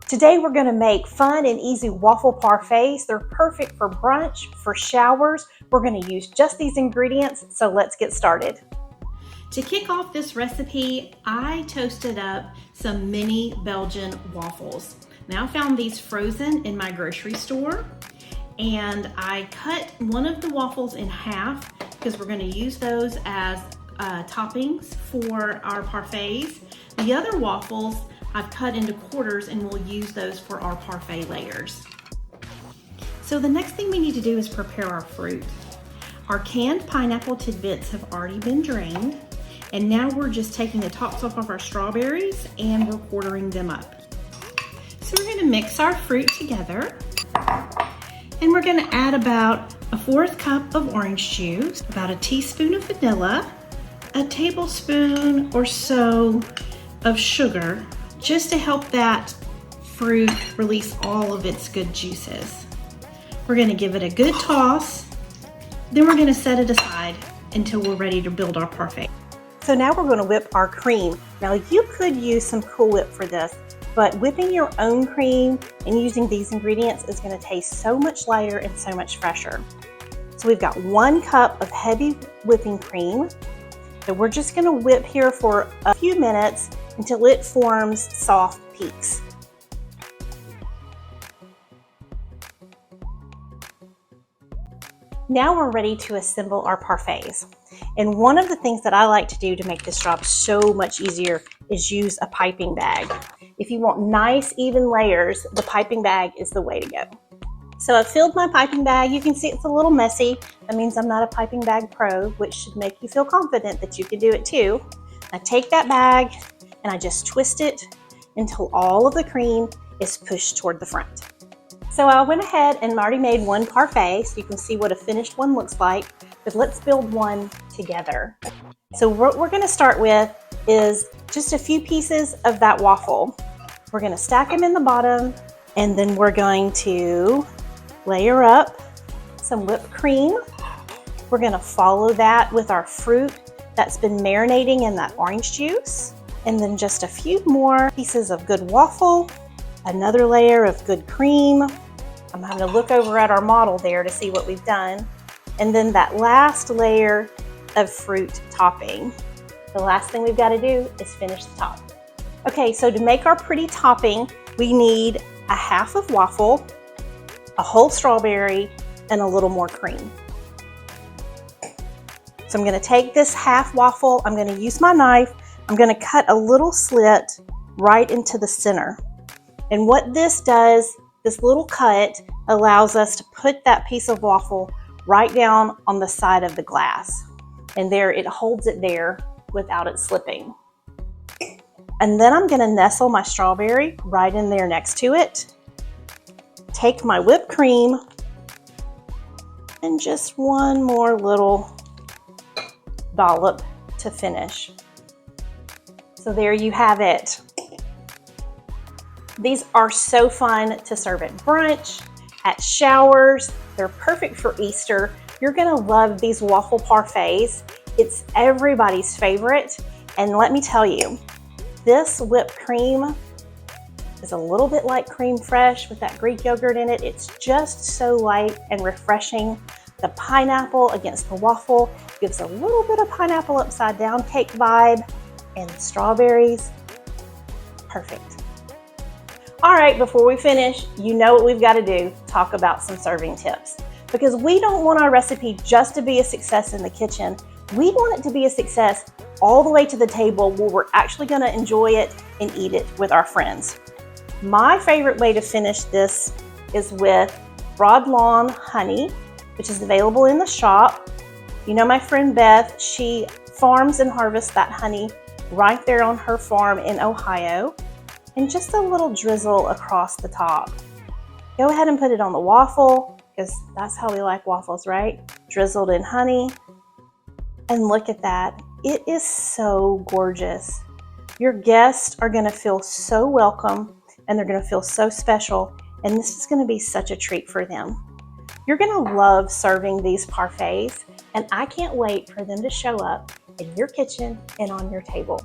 Today we're going to make fun and easy waffle parfaits. They're perfect for brunch, for showers. We're going to use just these ingredients, so let's get started. To kick off this recipe, I toasted up some mini Belgian waffles. Now I found these frozen in my grocery store, and I cut one of the waffles in half because we're going to use those as toppings for our parfaits. The other waffles I've cut into quarters, and we'll use those for our parfait layers. So the next thing we need to do is prepare our fruit. Our canned pineapple tidbits have already been drained, and now we're just taking the tops off of our strawberries and we're quartering them up. So we're going to mix our fruit together, and we're going to add about a 1/4 cup of orange juice, about a teaspoon of vanilla, a tablespoon or so of sugar, just to help that fruit release all of its good juices. We're going to give it a good toss, then we're going to set it aside until we're ready to build our parfait. So now we're going to whip our cream. Now you could use some Cool Whip for this, but whipping your own cream and using these ingredients is going to taste so much lighter and so much fresher. So we've got 1 cup of heavy whipping cream that we're just going to whip here for a few minutes until it forms soft peaks. Now we're ready to assemble our parfaits. And one of the things that I like to do to make this job so much easier is use a piping bag. If you want nice, even layers, the piping bag is the way to go. So I've filled my piping bag. You can see it's a little messy. That means I'm not a piping bag pro, which should make you feel confident that you can do it too. I take that bag and I just twist it until all of the cream is pushed toward the front. So I went ahead and already made 1 parfait, so you can see what a finished one looks like, but let's build one together. So what we're gonna start with is just a few pieces of that waffle. We're gonna stack them in the bottom, and then we're going to layer up some whipped cream. We're gonna follow that with our fruit that's been marinating in that orange juice, and then just a few more pieces of good waffle, another layer of good cream. I'm having to look over at our model there to see what we've done. And then that last layer of fruit topping. The last thing we've got to do is finish the top. Okay, so to make our pretty topping, we need a half of waffle, a whole strawberry, and a little more cream. So I'm going to take this half waffle, I'm going to use my knife, I'm going to cut a little slit right into the center. And what this does, this little cut allows us to put that piece of waffle right down on the side of the glass. And there, it holds it there without it slipping. And then I'm going to nestle my strawberry right in there next to it. Take my whipped cream and just one more little dollop to finish. So there you have it. These are so fun to serve at brunch, at showers. They're perfect for Easter. You're gonna love these waffle parfaits. It's everybody's favorite. And let me tell you, this whipped cream is a little bit like creme fraiche with that Greek yogurt in it. It's just so light and refreshing. The pineapple against the waffle gives a little bit of pineapple upside down cake vibe, and the strawberries, perfect. All right, before we finish, you know what we've got to do, talk about some serving tips. Because we don't want our recipe just to be a success in the kitchen. We want it to be a success all the way to the table where we're actually going to enjoy it and eat it with our friends. My favorite way to finish this is with Broad Lawn honey, which is available in the shop. You know my friend Beth, she farms and harvests that honey right there on her farm in Ohio. And just a little drizzle across the top. Go ahead and put it on the waffle, because that's how we like waffles, right? Drizzled in honey. And look at that. It is so gorgeous. Your guests are going to feel so welcome, and they're going to feel so special, and this is going to be such a treat for them. You're going to love serving these parfaits, and I can't wait for them to show up in your kitchen and on your table.